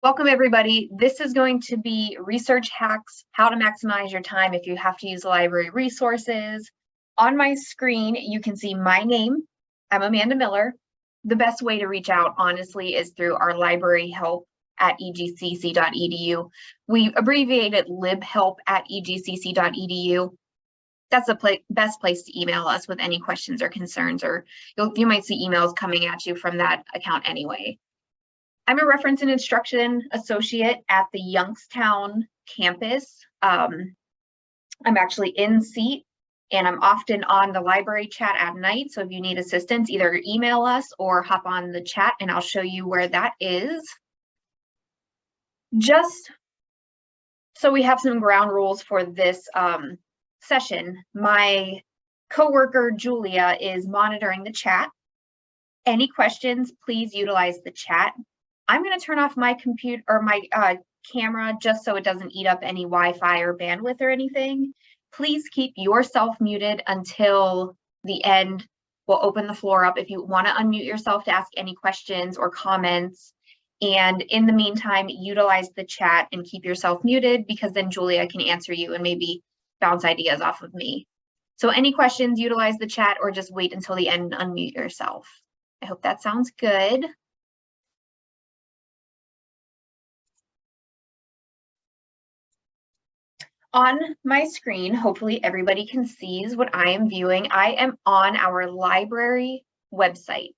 Welcome everybody. This is going to be research hacks, how to maximize your time if you have to use library resources. On my screen, you can see my name. I'm Amanda Miller. The best way to reach out, honestly, is through our library help at egcc.edu. We abbreviated libhelp@egcc.edu. That's the best place to email us with any questions or concerns, or you might see emails coming at you from that account anyway. I'm a reference and instruction associate at the Youngstown campus. I'm actually in seat and I'm often on the library chat at night. So if you need assistance, either email us or hop on the chat and I'll show you where that is. Just so we have some ground rules for this session, my coworker Julia is monitoring the chat. Any questions, please utilize the chat. I'm going to turn off my computer or my camera just so it doesn't eat up any Wi-Fi or bandwidth or anything. Please keep yourself muted until the end. We'll open the floor up if you want to unmute yourself to ask any questions or comments. And in the meantime, utilize the chat and keep yourself muted because then Julia can answer you and maybe bounce ideas off of me. So any questions, utilize the chat or just wait until the end and unmute yourself. I hope that sounds good. On my screen, hopefully everybody can see what I am viewing. I am on our library website.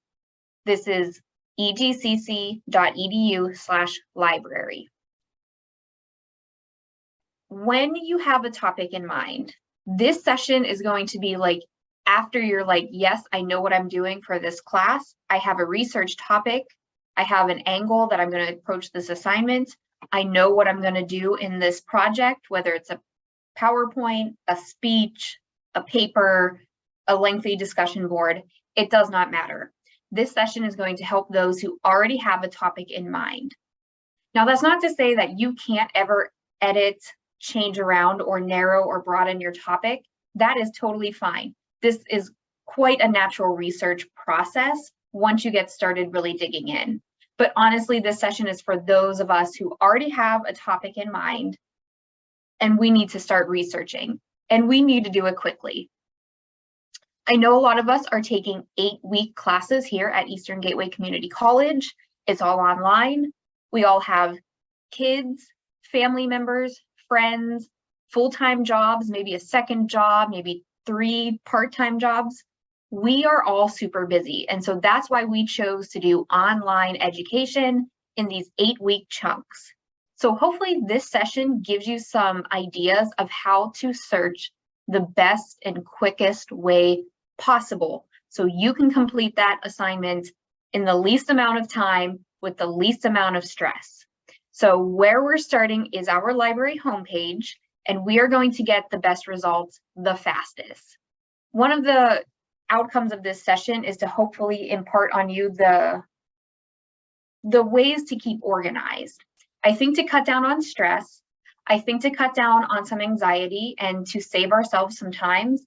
This is egcc.edu/library. When you have a topic in mind, this session is going to be like after you're like, yes, I know what I'm doing for this class. I have a research topic. I have an angle that I'm going to approach this assignment. I know what I'm going to do in this project, whether it's a PowerPoint, a speech, a paper, a lengthy discussion board, it does not matter. This session is going to help those who already have a topic in mind. Now, that's not to say that you can't ever edit, change around, or narrow or broaden your topic. That is totally fine. This is quite a natural research process once you get started really digging in. But honestly, this session is for those of us who already have a topic in mind and we need to start researching and we need to do it quickly. I know a lot of us are taking 8-week classes here at Eastern Gateway Community College. It's all online. We all have kids, family members, friends, full-time jobs, maybe a second job, maybe 3 part-time jobs. We are all super busy. And so that's why we chose to do online education in these 8-week chunks. So hopefully this session gives you some ideas of how to search the best and quickest way possible so you can complete that assignment in the least amount of time with the least amount of stress. So where we're starting is our library homepage, and we are going to get the best results the fastest. One of the outcomes of this session is to hopefully impart on you the ways to keep organized. I think to cut down on stress, I think to cut down on some anxiety and to save ourselves some time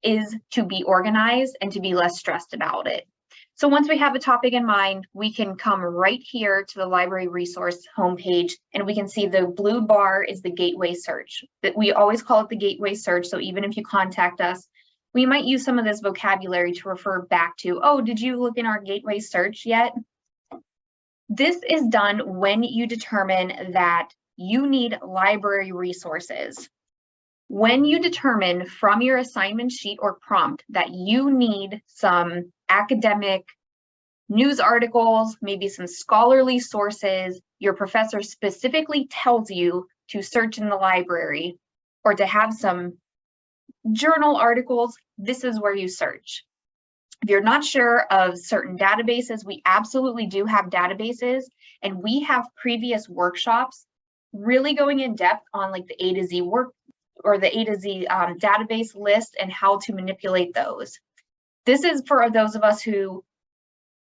is to be organized and to be less stressed about it. So once we have a topic in mind, we can come right here to the library resource homepage and we can see the blue bar is the gateway search. That we always call it the gateway search. So even if you contact us, we might use some of this vocabulary to refer back to, oh, did you look in our gateway search yet? This is done when you determine that you need library resources. When you determine from your assignment sheet or prompt that you need some academic news articles, maybe some scholarly sources, your professor specifically tells you to search in the library or to have some journal articles, this is where you search. If you're not sure of certain databases, we absolutely do have databases, and we have previous workshops really going in depth on like the A to Z work or the A to Z database list and how to manipulate those. This is for those of us who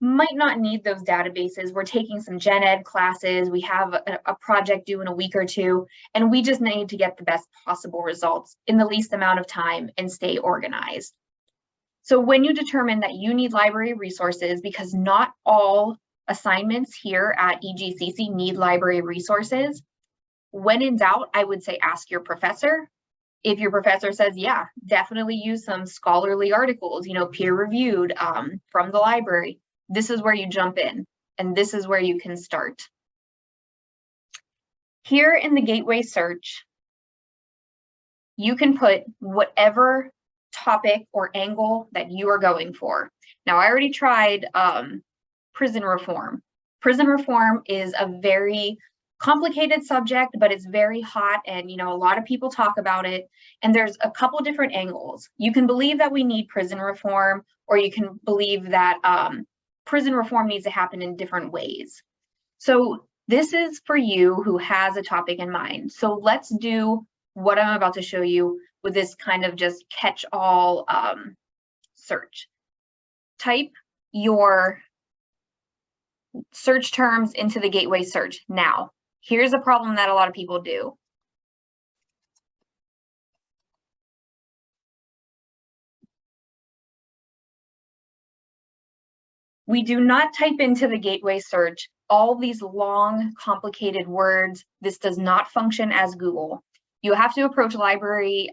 might not need those databases. We're taking some gen ed classes. We have a project due in a week or two, and we just need to get the best possible results in the least amount of time and stay organized. So when you determine that you need library resources, because not all assignments here at EGCC need library resources. When in doubt, I would say ask your professor. If your professor says, yeah, definitely use some scholarly articles, peer-reviewed from the library, this is where you jump in, and this is where you can start. Here in the gateway search, you can put whatever topic or angle that you are going for. Now, I already tried prison reform. Prison reform is a very complicated subject, but it's very hot, and a lot of people talk about it, and there's a couple different angles. You can believe that we need prison reform, or you can believe that prison reform needs to happen in different ways. So this is for you who has a topic in mind. So let's do what I'm about to show you with this kind of just catch-all search. Type your search terms into the gateway search now. Here's a problem that a lot of people do. We do not type into the gateway search all these long, complicated words. This does not function as Google. You have to approach library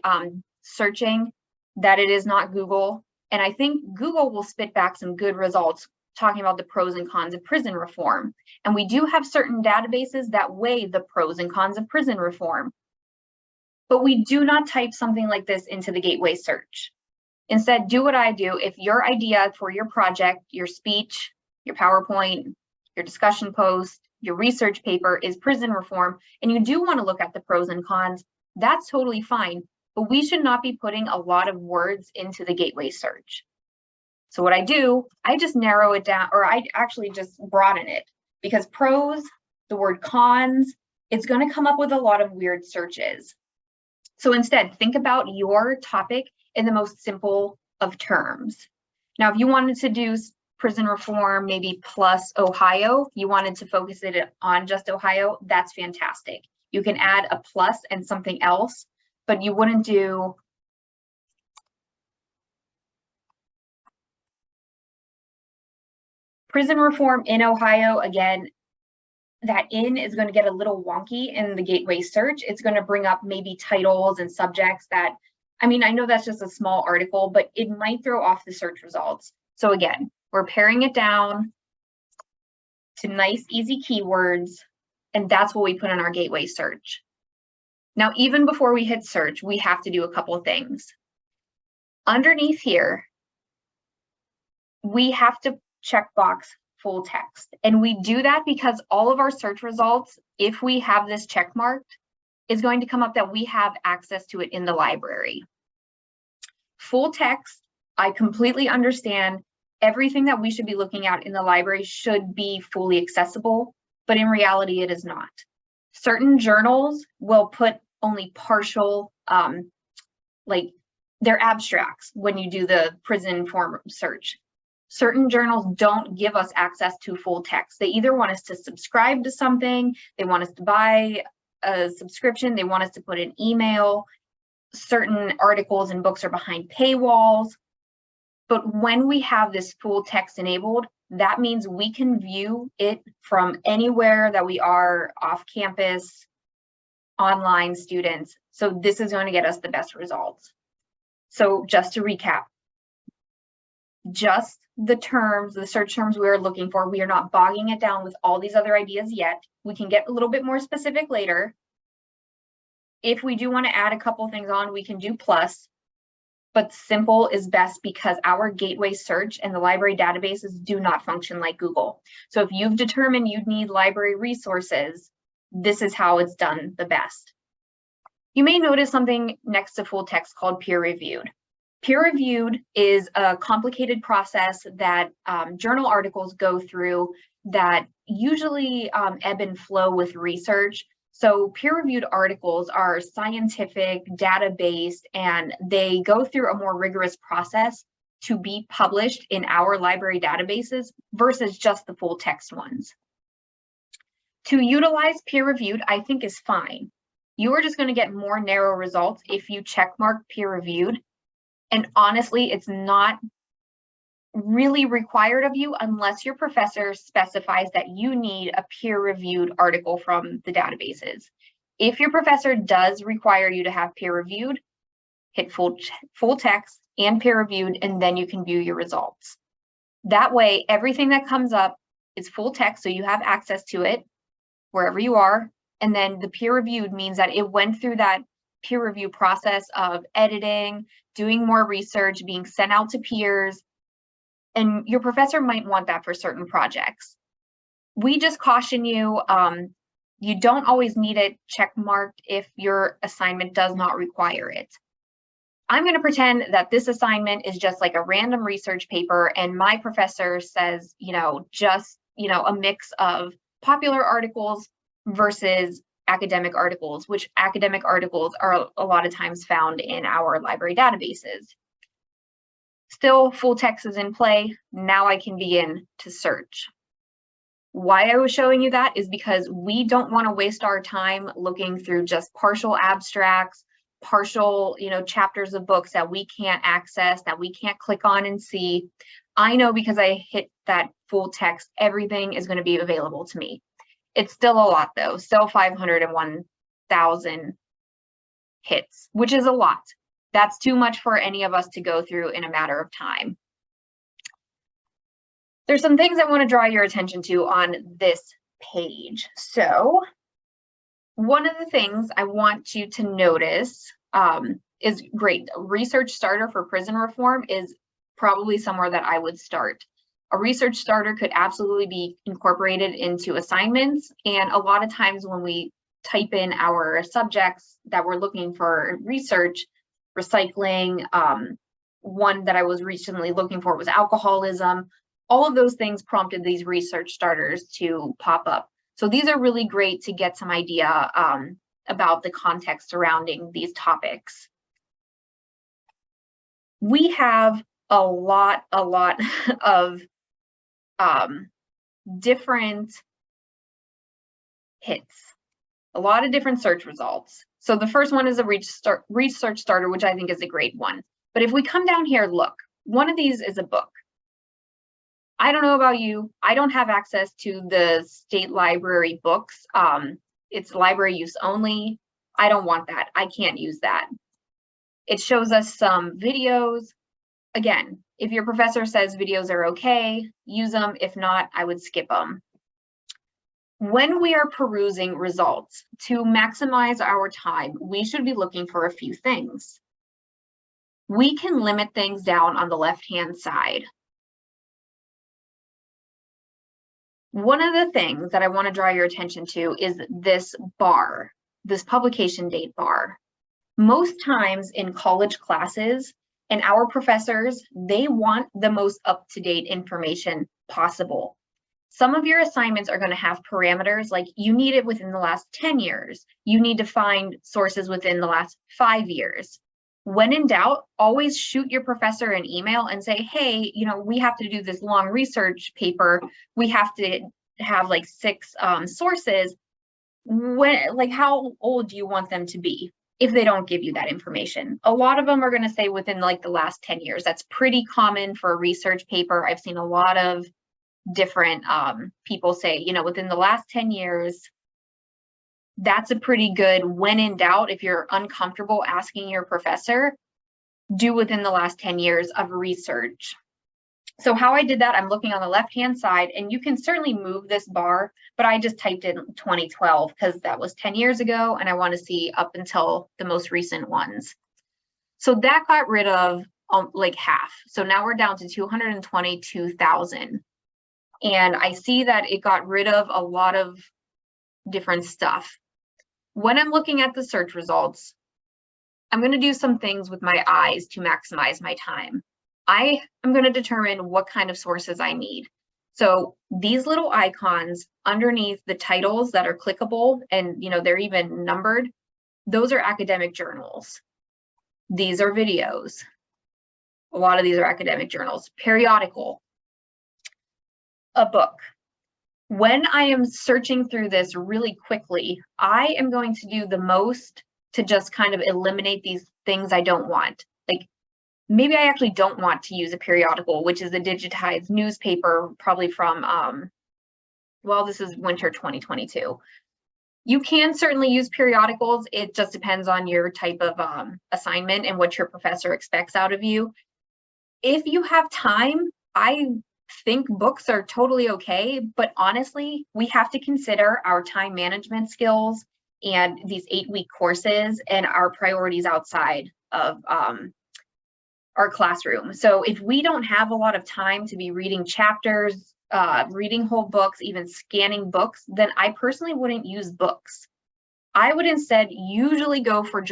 searching that it is not Google. And I think Google will spit back some good results talking about the pros and cons of prison reform. And we do have certain databases that weigh the pros and cons of prison reform. But we do not type something like this into the gateway search. Instead, do what I do. If your idea for your project, your speech, your PowerPoint, your discussion post, your research paper is prison reform, and you do want to look at the pros and cons, that's totally fine. But we should not be putting a lot of words into the gateway search. So what I do, I just narrow it down, or I actually just broaden it, because pros, the word cons, it's going to come up with a lot of weird searches. So instead, think about your topic in the most simple of terms. Now, if you wanted to do prison reform, maybe plus Ohio, you wanted to focus it on just Ohio, that's fantastic. You can add a plus and something else, but you wouldn't do prison reform in Ohio. Again, that in is going to get a little wonky in the gateway search. It's going to bring up maybe titles and subjects that, I know that's just a small article, but it might throw off the search results. So again, we're paring it down to nice, easy keywords, and that's what we put in our gateway search. Now, even before we hit search, we have to do a couple of things. Underneath here, we have to check box full text. And we do that because all of our search results, if we have this check marked, is going to come up that we have access to it in the library. Full text, I completely understand everything that we should be looking at in the library should be fully accessible, but in reality, it is not. Certain journals will put only partial, like they're abstracts when you do the prison form search. Certain journals don't give us access to full text. They either want us to subscribe to something, they want us to buy a subscription, they want us to put an email. Certain articles and books are behind paywalls. But when we have this full text enabled, that means we can view it from anywhere that we are off campus, online students. So this is going to get us the best results. So just to recap, just the terms, the search terms we are looking for, we are not bogging it down with all these other ideas yet. We can get a little bit more specific later. If we do want to add a couple things on, we can do plus, but simple is best because our gateway search and the library databases do not function like Google. So if you've determined you need library resources, this is how it's done the best. You may notice something next to full text called peer-reviewed. Peer-reviewed is a complicated process that journal articles go through that usually ebb and flow with research. So peer-reviewed articles are scientific, data-based, and they go through a more rigorous process to be published in our library databases versus just the full text ones. To utilize peer-reviewed, I think is fine. You are just going to get more narrow results if you checkmark peer-reviewed. And honestly, it's not really required of you unless your professor specifies that you need a peer-reviewed article from the databases. If your professor does require you to have peer-reviewed, hit full text and peer-reviewed, and then you can view your results. That way, everything that comes up is full text, so you have access to it wherever you are. And then the peer-reviewed means that it went through that peer review process of editing, doing more research, being sent out to peers, and your professor might want that for certain projects. We just caution you, you don't always need it check marked if your assignment does not require it. I'm going to pretend that this assignment is just like a random research paper, and my professor says, just, a mix of popular articles versus academic articles, which academic articles are a lot of times found in our library databases. Still, full text is in play. Now I can begin to search. Why I was showing you that is because we don't want to waste our time looking through just partial abstracts, partial, chapters of books that we can't access, that we can't click on and see. I know because I hit that full text, everything is going to be available to me. It's still a lot though, still 501,000 hits, which is a lot. That's too much for any of us to go through in a matter of time. There's some things I want to draw your attention to on this page. So one of the things I want you to notice is great. A research starter for prison reform is probably somewhere that I would start. A research starter could absolutely be incorporated into assignments. And a lot of times when we type in our subjects that we're looking for research, recycling, one that I was recently looking for was alcoholism. All of those things prompted these research starters to pop up. So these are really great to get some idea about the context surrounding these topics. We have a lot of different hits, a lot of different search results. So the first one is a research starter, which I think is a great one. But if we come down here, look, one of these is a book. I don't know about you. I don't have access to the state library books. It's library use only. I don't want that. I can't use that. It shows us some videos. Again, if your professor says videos are okay, use them. If not, I would skip them. When we are perusing results, to maximize our time, we should be looking for a few things. We can limit things down on the left-hand side. One of the things that I want to draw your attention to is this bar, this publication date bar. Most times in college classes, and our professors, they want the most up-to-date information possible. Some of your assignments are going to have parameters like you need it within the last 10 years. You need to find sources within the last 5 years. When in doubt, always shoot your professor an email and say, hey, we have to do this long research paper. We have to have like 6 sources. How old do you want them to be? If they don't give you that information. A lot of them are going to say within like the last 10 years. That's pretty common for a research paper. I've seen a lot of different people say, within the last 10 years. That's a pretty good, when in doubt, if you're uncomfortable asking your professor, do within the last 10 years of research. So how I did that, I'm looking on the left-hand side, and you can certainly move this bar, but I just typed in 2012 because that was 10 years ago, and I want to see up until the most recent ones. So that got rid of like half. So now we're down to 222,000. And I see that it got rid of a lot of different stuff. When I'm looking at the search results, I'm going to do some things with my eyes to maximize my time. I am going to determine what kind of sources I need. So these little icons underneath the titles that are clickable, and they're even numbered, those are academic journals. These are videos. A lot of these are academic journals. Periodical. A book. When I am searching through this really quickly, I am going to do the most to just kind of eliminate these things I don't want. Like maybe I actually don't want to use a periodical, which is a digitized newspaper, probably from, well, this is winter 2022. You can certainly use periodicals. It just depends on your type of assignment and what your professor expects out of you. If you have time, I think books are totally okay, but honestly, we have to consider our time management skills and these 8-week courses and our priorities outside of our classroom. So if we don't have a lot of time to be reading chapters, reading whole books, even scanning books, then I personally wouldn't use books. I would instead usually go for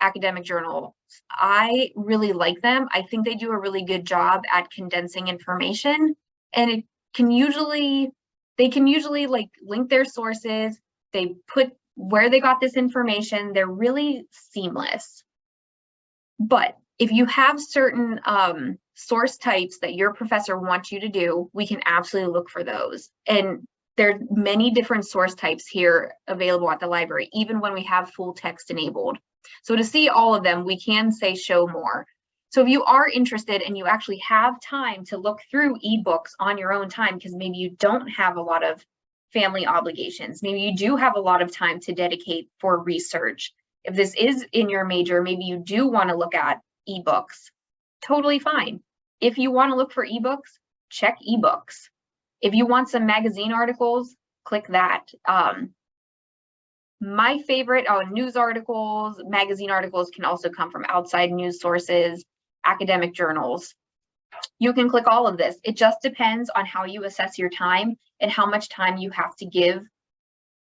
academic journals. I really like them. I think they do a really good job at condensing information, and they can usually like link their sources. They put where they got this information. They're really seamless. But if you have certain source types that your professor wants you to do, we can absolutely look for those. And there are many different source types here available at the library, even when we have full text enabled. So to see all of them, we can say show more. So if you are interested and you actually have time to look through ebooks on your own time, because maybe you don't have a lot of family obligations, maybe you do have a lot of time to dedicate for research. If this is in your major, maybe you do want to look at ebooks, totally fine. If you want to look for ebooks, check ebooks. If you want some magazine articles, click that. My favorite news articles, magazine articles can also come from outside news sources, academic journals. You can click all of this. It just depends on how you assess your time and how much time you have to give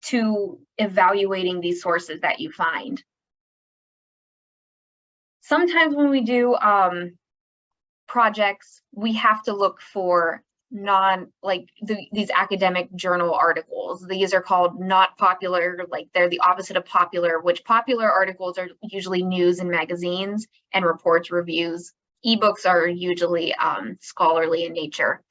to evaluating these sources that you find. Sometimes when we do projects, we have to look for these academic journal articles. These are called not popular, like they're the opposite of popular, which popular articles are usually news and magazines and reports, reviews. Ebooks are usually scholarly in nature.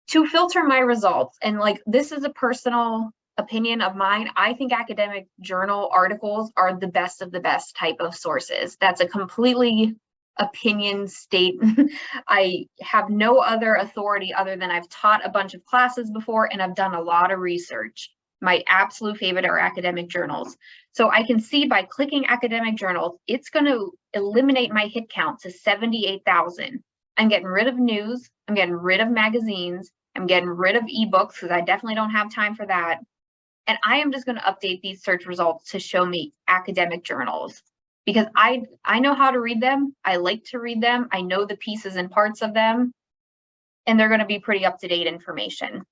To filter my results, and like this is a personal opinion of mine, I think academic journal articles are the best of the best type of sources. That's a completely opinion statement. I have no other authority other than I've taught a bunch of classes before and I've done a lot of research. My absolute favorite are academic journals. So I can see by clicking academic journals, it's going to eliminate my hit count to 78,000. I'm getting rid of news. I'm getting rid of magazines. I'm getting rid of ebooks because I definitely don't have time for that. And I am just going to update these search results to show me academic journals because I know how to read them. I like to read them. I know the pieces and parts of them, and they're going to be pretty up-to-date information.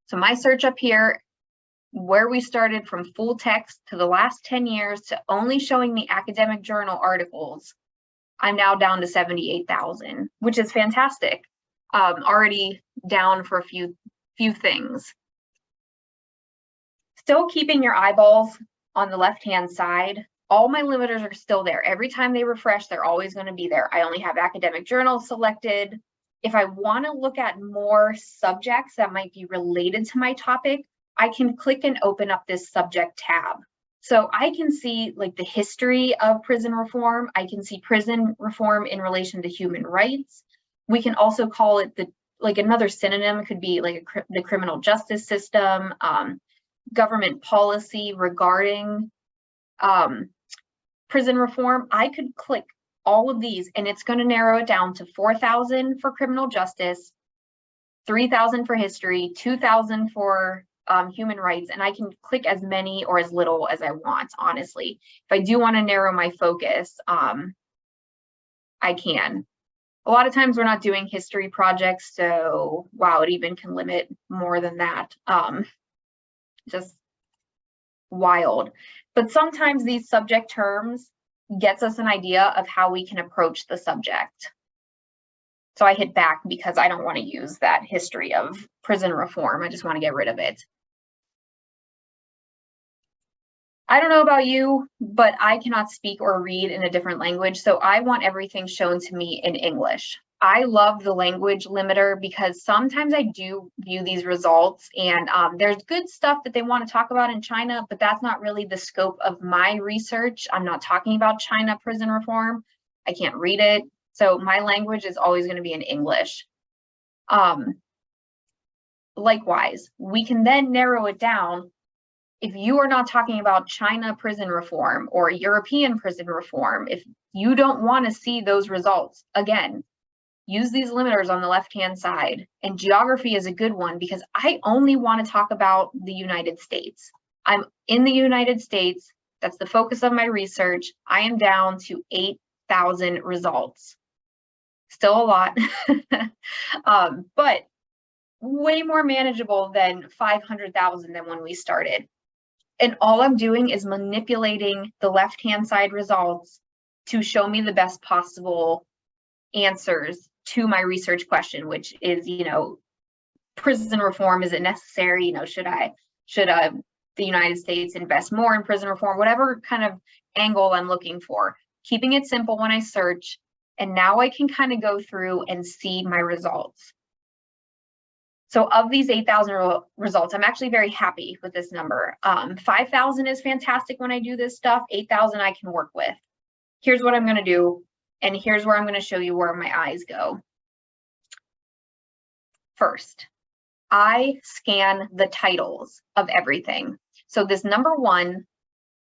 So my search up here, where we started from full text to the last 10 years to only showing me academic journal articles, I'm now down to 78,000, which is fantastic. Already down for a few things. Still keeping your eyeballs on the left-hand side. All my limiters are still there. Every time they refresh, they're always going to be there. I only have academic journals selected. If I want to look at more subjects that might be related to my topic, I can click and open up this subject tab. So I can see like the history of prison reform. I can see prison reform in relation to human rights. We can also call it another synonym could be like the criminal justice system, government policy regarding prison reform. I could click all of these and it's going to narrow it down to 4,000 for criminal justice, 3,000 for history, 2,000 for human rights, and I can click as many or as little as I want, honestly. If I do want to narrow my focus, I can. A lot of times we're not doing history projects, so wow, it even can limit more than that. Just wild. But sometimes these subject terms gets us an idea of how we can approach the subject. So I hit back because I don't want to use that history of prison reform. I just want to get rid of it. I don't know about you, but I cannot speak or read in a different language, so I want everything shown to me in English. I love the language limiter because sometimes I do view these results and there's good stuff that they want to talk about in China, but that's not really the scope of my research. I'm not talking about China prison reform. I can't read it. So my language is always going to be in English. Likewise, we can then narrow it down. If you are not talking about China prison reform or European prison reform, if you don't want to see those results, again, use these limiters on the left-hand side. And geography is a good one because I only want to talk about the United States. I'm in the United States. That's the focus of my research. I am down to 8,000 results. Still a lot, but way more manageable than 500,000 than when we started. And all I'm doing is manipulating the left-hand side results to show me the best possible answers to my research question, which is, prison reform, is it necessary? Should the United States invest more in prison reform? Whatever kind of angle I'm looking for, keeping it simple when I search. And now I can kind of go through and see my results. So of these 8,000 results, I'm actually very happy with this number. 5,000 is fantastic when I do this stuff. 8,000 I can work with. Here's what I'm going to do. And here's where I'm going to show you where my eyes go. First, I scan the titles of everything. So this number 1,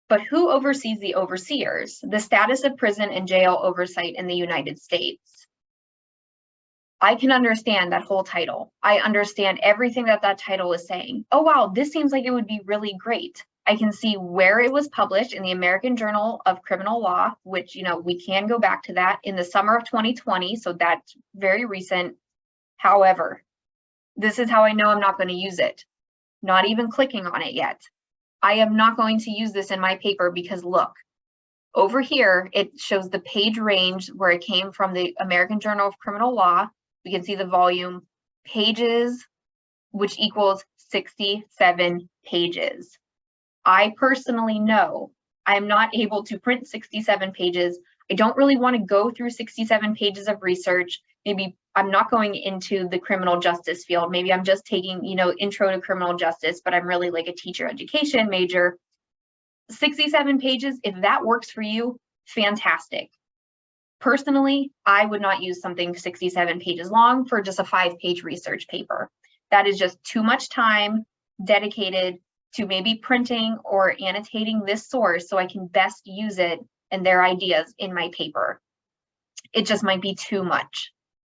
but who oversees the overseers? The status of prison and jail oversight in the United States. I can understand that whole title. I understand everything that title is saying. Oh, wow, this seems like it would be really great. I can see where it was published in the American Journal of Criminal Law, which, we can go back to that in the summer of 2020. So that's very recent. However, this is how I know I'm not going to use it. Not even clicking on it yet. I am not going to use this in my paper because look, over here, it shows the page range where it came from, the American Journal of Criminal Law. We can see the volume, pages, which equals 67 pages. I personally know I'm not able to print 67 pages. I don't really want to go through 67 pages of research. Maybe I'm not going into the criminal justice field. Maybe I'm just taking, intro to criminal justice, but I'm really like a teacher education major. 67 pages, if that works for you, fantastic. Personally, I would not use something 67 pages long for just a 5-page research paper. That is just too much time dedicated to maybe printing or annotating this source so I can best use it and their ideas in my paper. It just might be too much.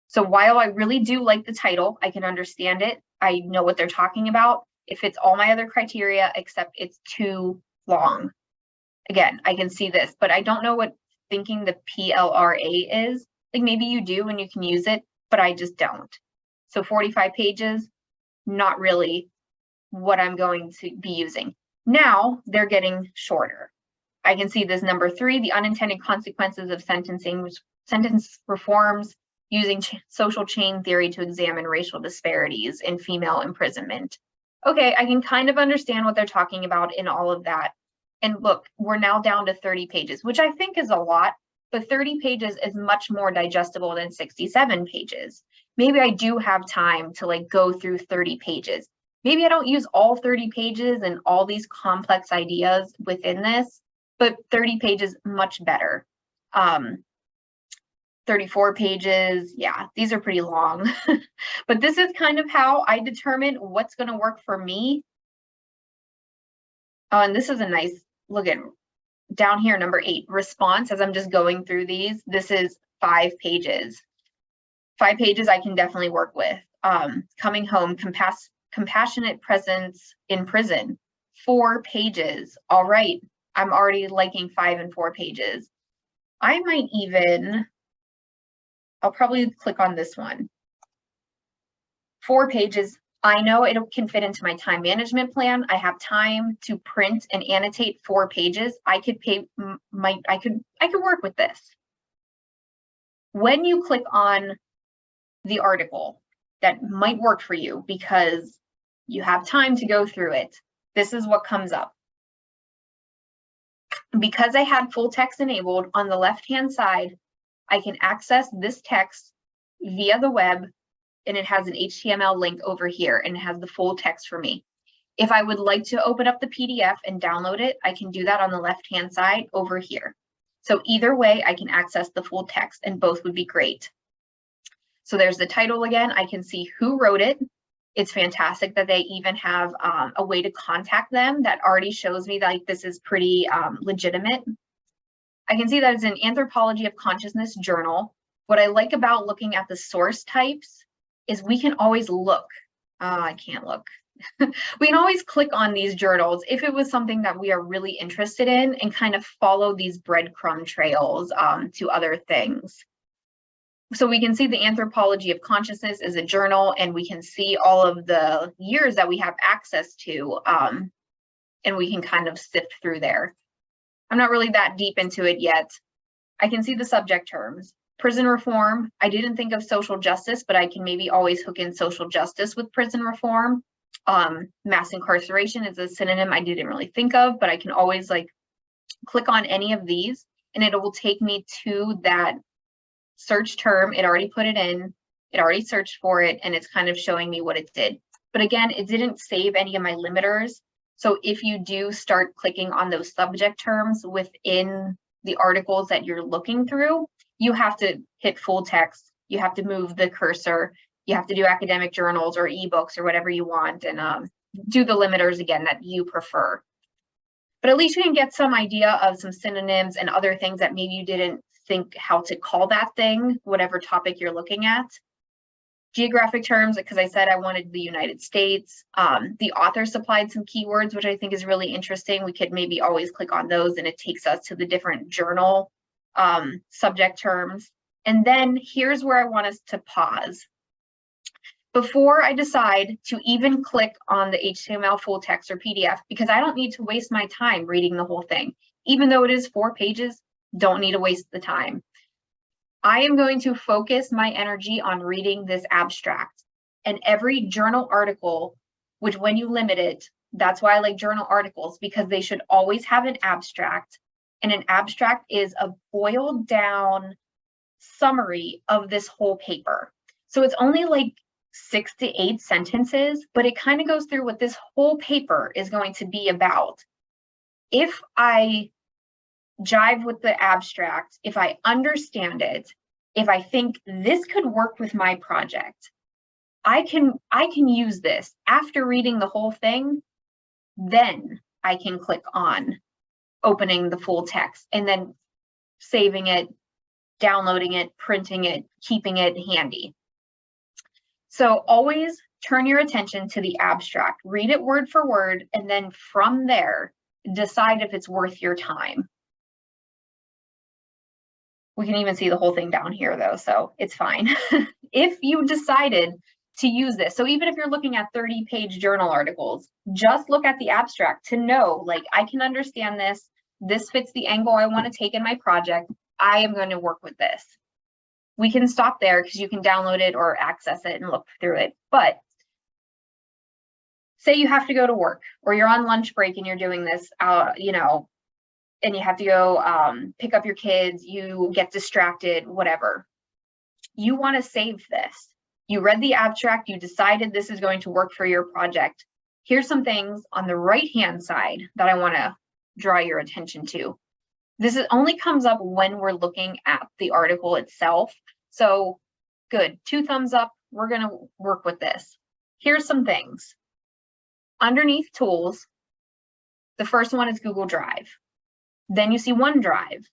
So while I really do like the title, I can understand it. I know what they're talking about. It fits all my other criteria, except it's too long. Again, I can see this, but I don't know what thinking the PLRA is. Like maybe you do and you can use it, but I just don't. So 45 pages, not really what I'm going to be using. Now they're getting shorter. I can see this number 3, the unintended consequences of sentence reforms using social chain theory to examine racial disparities in female imprisonment. Okay, I can kind of understand what they're talking about in all of that. And look, we're now down to 30 pages, which I think is a lot, but 30 pages is much more digestible than 67 pages. Maybe I do have time to go through 30 pages. Maybe I don't use all 30 pages and all these complex ideas within this, but 30 pages, much better. 34 pages, yeah, these are pretty long. But this is kind of how I determine what's going to work for me. Oh, and this is a nice, look at down here, number 8, response. As I'm just going through these, this is 5 pages. 5 pages I can definitely work with. Coming home, compassionate presence in prison, 4 pages. All right, I'm already liking 5 and 4 pages. I might even, I'll probably click on this one. 4 pages. I know it can fit into my time management plan. I have time to print and annotate 4 pages. I could work with this. When you click on the article, that might work for you because you have time to go through it. This is what comes up. Because I had full text enabled on the left-hand side, I can access this text via the web, and it has an HTML link over here, and it has the full text for me. If I would like to open up the PDF and download it, I can do that on the left-hand side over here. So either way, I can access the full text, and both would be great. So there's the title again. I can see who wrote it. It's fantastic that they even have a way to contact them that already shows me that like, this is pretty legitimate. I can see that it's an Anthropology of Consciousness journal. What I like about looking at the source types is we can always look. I can't look. We can always click on these journals if it was something that we are really interested in and kind of follow these breadcrumb trails to other things. So we can see the Anthropology of Consciousness is a journal, and we can see all of the years that we have access to, and we can kind of sift through there. I'm not really that deep into it yet. I can see the subject terms. Prison reform, I didn't think of social justice, but I can maybe always hook in social justice with prison reform. Mass incarceration is a synonym I didn't really think of, but I can always like click on any of these and it will take me to that search term. It already put it in, it already searched for it, and it's kind of showing me what it did. But again, it didn't save any of my limiters. So if you do start clicking on those subject terms within the articles that you're looking through, you have to hit full text, you have to move the cursor, you have to do academic journals or ebooks or whatever you want, and do the limiters again that you prefer. But at least you can get some idea of some synonyms and other things that maybe you didn't think how to call that thing, whatever topic you're looking at. Geographic terms, because I said I wanted the United States. The author supplied some keywords, which I think is really interesting. We could maybe always click on those and it takes us to the different journal subject terms. And then here's where I want us to pause. Before I decide to even click on the HTML full text or PDF, because I don't need to waste my time reading the whole thing. Even though it is 4 pages, don't need to waste the time. I am going to focus my energy on reading this abstract, and every journal article, which when you limit it, that's why I like journal articles, because they should always have an abstract, and an abstract is a boiled down summary of this whole paper. So it's only like 6 to 8 sentences, but it kind of goes through what this whole paper is going to be about. If I jive with the abstract, if I understand it, if I think this could work with my project, I can use this. After reading the whole thing, then I can click on opening the full text and then saving it, downloading it, printing it, keeping it handy. So always turn your attention to the abstract, read it word for word, and then from there, decide if it's worth your time. We can even see the whole thing down here though, so it's fine. If you decided to use this, so even if you're looking at 30-page journal articles, just look at the abstract to know, like, I can understand this, this fits the angle I want to take in my project, I am going to work with this. We can stop there because you can download it or access it and look through it. But say you have to go to work or you're on lunch break and you're doing this, you know, and you have to go pick up your kids, you get distracted, whatever. You want to save this. You read the abstract, you decided this is going to work for your project. Here's some things on the right-hand side that I want to draw your attention to. This only comes up when we're looking at the article itself. So good, 2 thumbs up, we're going to work with this. Here's some things. Underneath tools, the first one is Google Drive. Then you see OneDrive.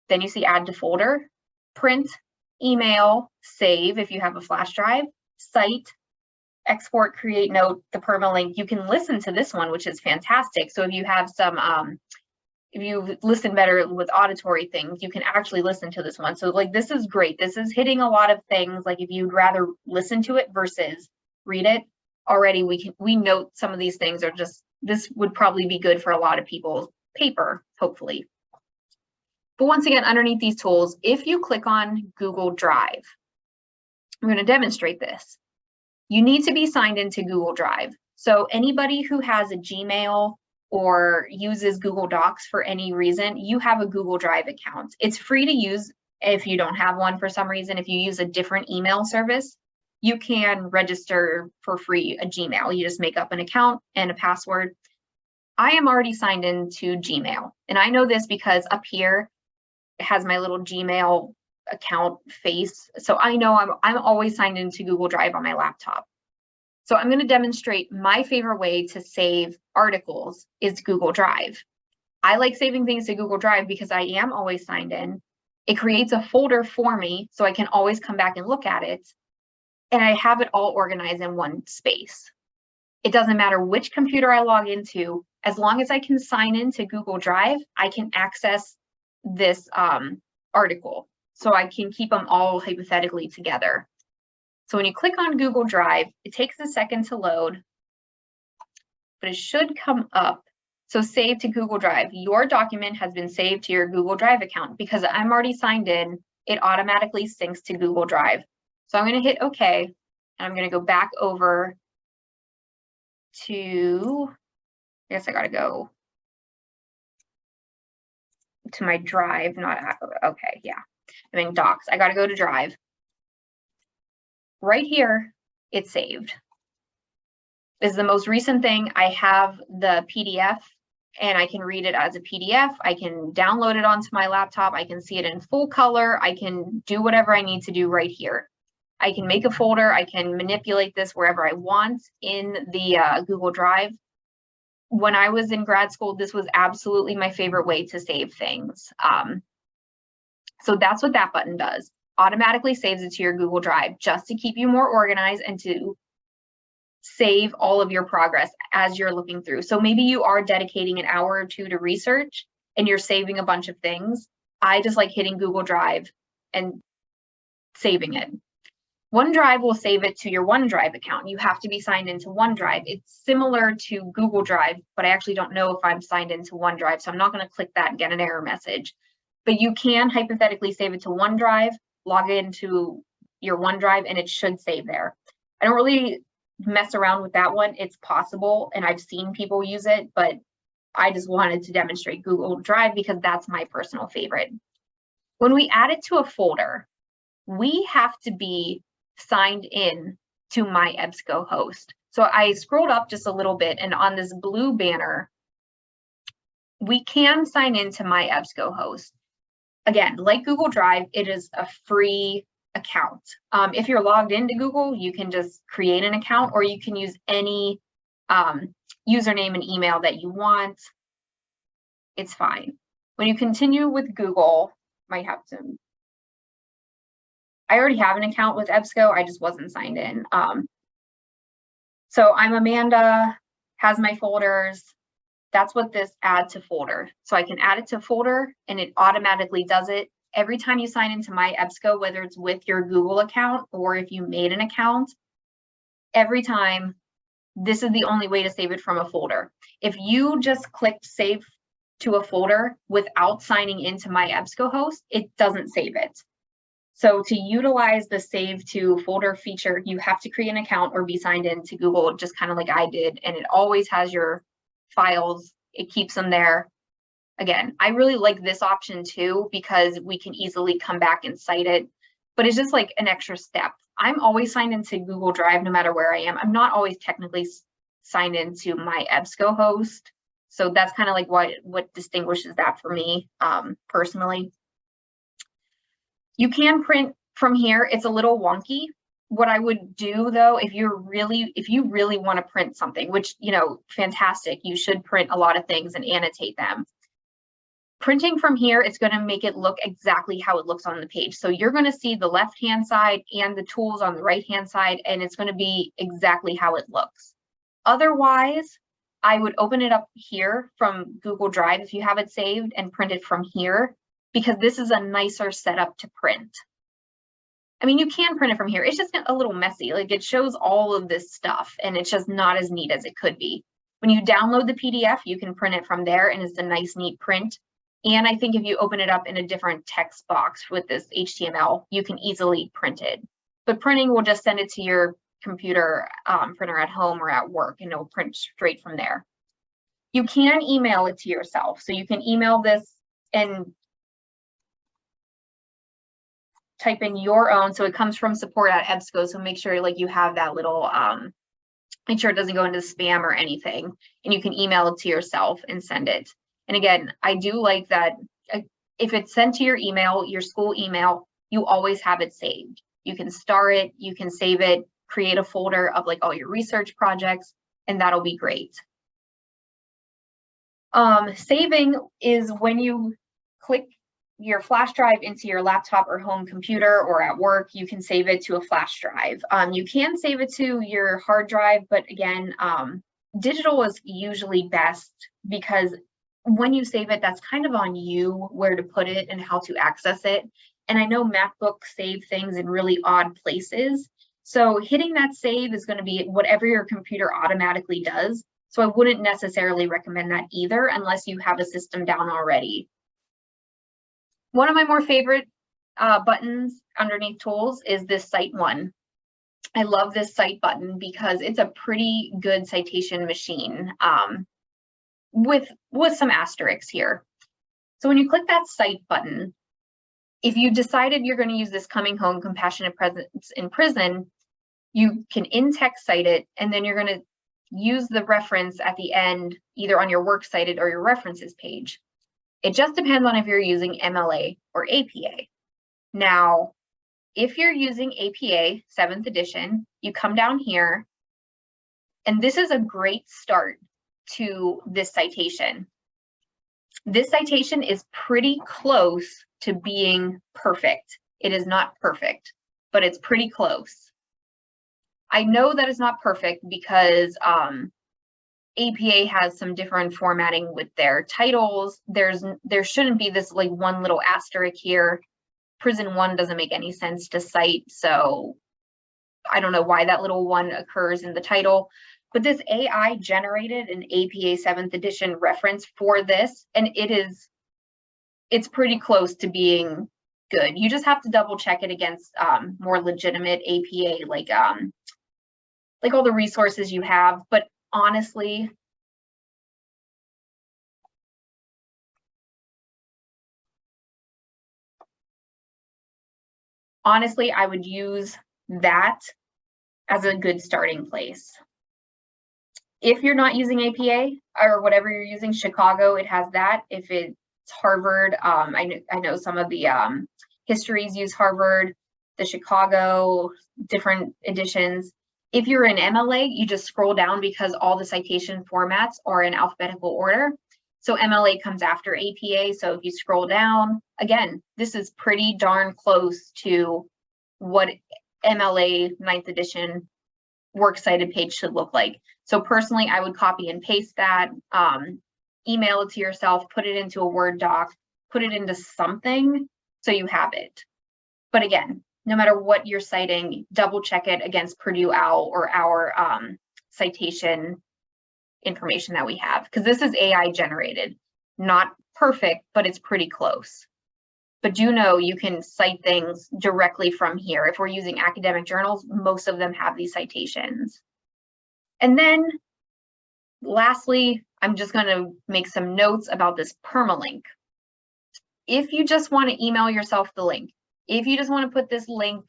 Then you see add to folder, print, email, save if you have a flash drive, cite, export, create note, the permalink. You can listen to this one, which is fantastic. So if you have some, if you listen better with auditory things, you can actually listen to this one. So like, this is great. This is hitting a lot of things. Like if you'd rather listen to it versus read it, already we note some of these things are just, this would probably be good for a lot of people's paper, hopefully. But once again, underneath these tools, if you click on Google Drive, I'm going to demonstrate this. You need to be signed into Google Drive. So anybody who has a Gmail or uses Google Docs for any reason, you have a Google Drive account. It's free to use if you don't have one for some reason. If you use a different email service, you can register for free a Gmail. You just make up an account and a password. I am already signed into Gmail, and I know this because up here, has my little Gmail account face. So I know I'm always signed into Google Drive on my laptop. So I'm going to demonstrate my favorite way to save articles is Google Drive. I like saving things to Google Drive because I am always signed in. It creates a folder for me so I can always come back and look at it. And I have it all organized in one space. It doesn't matter which computer I log into, as long as I can sign into Google Drive, I can access this article. So I can keep them all hypothetically together. So when you click on Google Drive, it takes a second to load, but it should come up. So save to Google Drive. Your document has been saved to your Google Drive account. Because I'm already signed in, it automatically syncs to Google Drive. So I'm going to hit OK, and I'm going to go back over to, I guess I got to go to my Drive, not, okay, yeah. I'm in Docs. I got to go to Drive. Right here, it's saved. This is the most recent thing. I have the PDF and I can read it as a PDF. I can download it onto my laptop. I can see it in full color. I can do whatever I need to do right here. I can make a folder. I can manipulate this wherever I want in the Google Drive. When I was in grad school, this was absolutely my favorite way to save things. So that's what that button does. Automatically saves it to your Google Drive just to keep you more organized and to save all of your progress as you're looking through. So maybe you are dedicating an hour or two to research and you're saving a bunch of things. I just like hitting Google Drive and saving it. OneDrive will save it to your OneDrive account. You have to be signed into OneDrive. It's similar to Google Drive, but I actually don't know if I'm signed into OneDrive, so I'm not going to click that and get an error message. But you can hypothetically save it to OneDrive, log into your OneDrive, and it should save there. I don't really mess around with that one. It's possible, and I've seen people use it, but I just wanted to demonstrate Google Drive because that's my personal favorite. When we add it to a folder, we have to be signed in to my EBSCOhost. So I scrolled up just a little bit, and on this blue banner, we can sign into my EBSCOhost. Again, like Google Drive, it is a free account. If you're logged into Google, you can just create an account, or you can use any username and email that you want. It's fine. When you continue with Google, might have to, I already have an account with EBSCO, I just wasn't signed in. So I'm Amanda, has my folders. That's what this add to folder. So I can add it to folder and it automatically does it. Every time you sign into my EBSCO, whether it's with your Google account or if you made an account, every time, this is the only way to save it from a folder. If you just clicked save to a folder without signing into my EBSCOhost, it doesn't save it. So to utilize the save to folder feature, you have to create an account or be signed in to Google, just kind of like I did, and it always has your files. It keeps them there. Again, I really like this option too, because we can easily come back and cite it, but it's just like an extra step. I'm always signed into Google Drive no matter where I am. I'm not always technically signed into my EBSCOhost. So that's kind of like what distinguishes that for me personally. You can print from here. It's a little wonky. What I would do though, if you really want to print something, which, you know, fantastic, you should print a lot of things and annotate them. Printing from here, it's going to make it look exactly how it looks on the page. So you're going to see the left-hand side and the tools on the right-hand side, and it's going to be exactly how it looks. Otherwise, I would open it up here from Google Drive if you have it saved and print it from here, because this is a nicer setup to print. I mean, you can print it from here. It's just a little messy. Like, it shows all of this stuff and it's just not as neat as it could be. When you download the PDF, you can print it from there and it's a nice, neat print. And I think if you open it up in a different text box with this HTML, you can easily print it. But printing will just send it to your computer printer at home or at work, and it'll print straight from there. You can email it to yourself. So you can email this and type in your own. So it comes from support@EBSCO. So make sure like you have that little, make sure it doesn't go into spam or anything. And you can email it to yourself and send it. And again, I do like that if it's sent to your email, your school email, you always have it saved. You can star it, you can save it, create a folder of like all your research projects, and that'll be great. Saving is when you click your flash drive into your laptop or home computer or at work, you can save it to a flash drive. You can save it to your hard drive, but again, digital is usually best because when you save it, that's kind of on you where to put it and how to access it. And I know MacBooks save things in really odd places. So hitting that save is going to be whatever your computer automatically does. So I wouldn't necessarily recommend that either unless you have a system down already. One of my more favorite buttons underneath tools is this Cite one. I love this Cite button because it's a pretty good citation machine with some asterisks here. So when you click that Cite button, if you decided you're going to use this coming home compassionate presence in prison, you can in-text cite it, and then you're going to use the reference at the end, either on your works cited or your references page. It just depends on if you're using MLA or APA. Now, if you're using APA 7th edition, you come down here, and this is a great start to this citation. This citation is pretty close to being perfect. It is not perfect, but it's pretty close. I know that it's not perfect because APA has some different formatting with their titles. There shouldn't be this like one little asterisk here. Prison 1 doesn't make any sense to cite, so I don't know why that little one occurs in the title. But this AI generated an APA 7th edition reference for this, and it's pretty close to being good. You just have to double check it against more legitimate APA, like all the resources you have. But honestly, I would use that as a good starting place. If you're not using APA or whatever you're using, Chicago, it has that. If it's Harvard, I know some of the histories use Harvard, the Chicago, different editions. If you're in MLA, you just scroll down because all the citation formats are in alphabetical order. So MLA comes after APA. So if you scroll down, again, this is pretty darn close to what MLA 9th edition works cited page should look like. So personally, I would copy and paste that, email it to yourself, put it into a Word doc, put it into something so you have it. But again, no matter what you're citing, double check it against Purdue OWL or our citation information that we have, because this is AI generated, not perfect, but it's pretty close. But do know you can cite things directly from here. If we're using academic journals, most of them have these citations. And then lastly, I'm just going to make some notes about this permalink. If you just want to email yourself the link, if you just want to put this link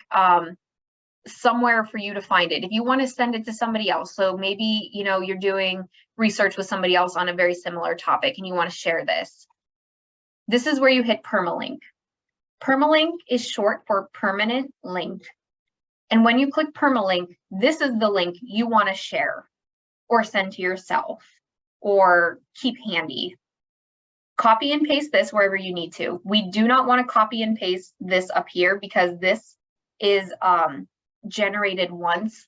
somewhere for you to find it, if you want to send it to somebody else, so maybe you're doing research with somebody else on a very similar topic and you want to share this, this is where you hit permalink. Permalink is short for permanent link. And when you click permalink, this is the link you want to share or send to yourself or keep handy. Copy and paste this wherever you need to. We do not want to copy and paste this up here because this is generated once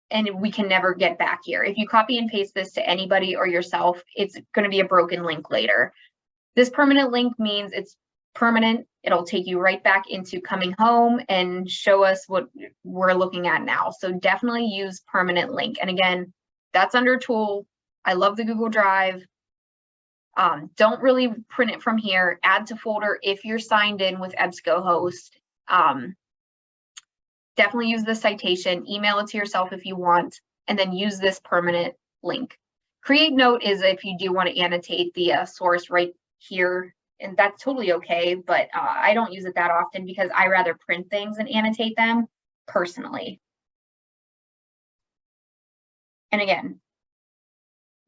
and we can never get back here. If you copy and paste this to anybody or yourself, it's going to be a broken link later. This permanent link means it's permanent. It'll take you right back into coming home and show us what we're looking at now. So definitely use permanent link. And again, that's under tool. I love the Google Drive. Don't really print it from here. Add to folder if you're signed in with EBSCOhost. Definitely use the citation. Email it to yourself if you want, and then use this permanent link. Create note is if you do want to annotate the source right here, and that's totally okay, but I don't use it that often because I rather print things and annotate them personally. And again,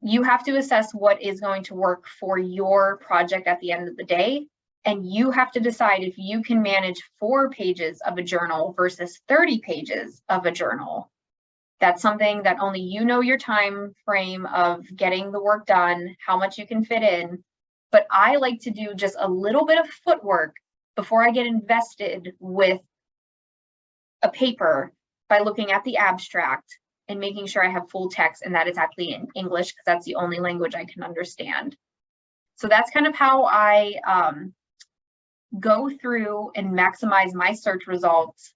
you have to assess what is going to work for your project at the end of the day And you have to decide if you can manage 4 pages of a journal versus 30 pages of a journal. That's something that only you know your time frame of getting the work done, how much you can fit in. But I like to do just a little bit of footwork before I get invested with a paper by looking at the abstract and making sure I have full text and that it's actually in English, because that's the only language I can understand. So that's kind of how I go through and maximize my search results.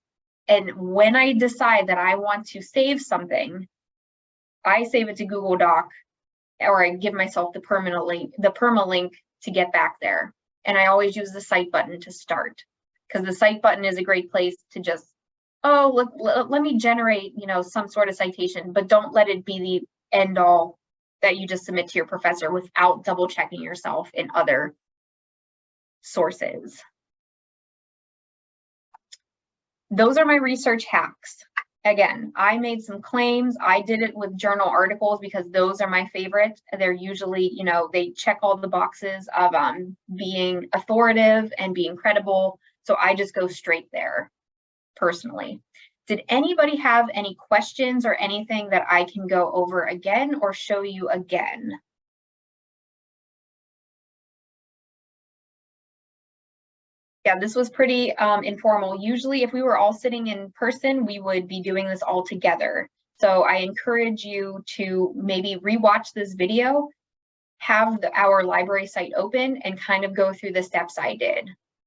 And when I decide that I want to save something, I save it to Google Doc, or I give myself the permalink to get back there. And I always use the cite button to start, because the cite button is a great place to just, oh, let me generate, some sort of citation, but don't let it be the end all that you just submit to your professor without double checking yourself in other sources. Those are my research hacks. Again, I made some claims. I did it with journal articles because those are my favorite. They're usually, they check all the boxes of being authoritative and being credible. So I just go straight there personally. Did anybody have any questions or anything that I can go over again or show you again? Yeah, this was pretty informal. Usually if we were all sitting in person, we would be doing this all together. So I encourage you to maybe rewatch this video, have our library site open, and kind of go through the steps I did.